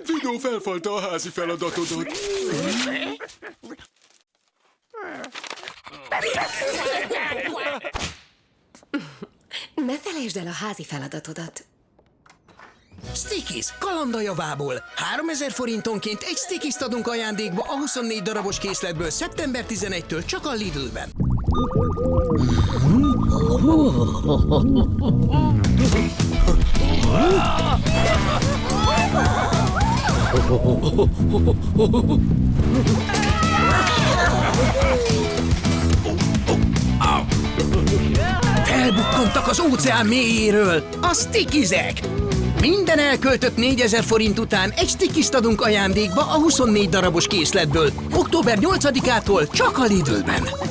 Fido felfalta a házi feladatodat. Ne felejtsd el a házi feladatodat. Stickies, kaland a javából. 3000 forintonként egy Stickies-t adunk ajándékba a 24 darabos készletből szeptember 11-től csak a Lidl-ben. Felbukkantak az óceán mélyéről a Stickiesek! Minden elköltött 4000 forint után egy Stickies-t adunk ajándékba a 24 darabos készletből. Október 8-ától csak a Lidl-ben.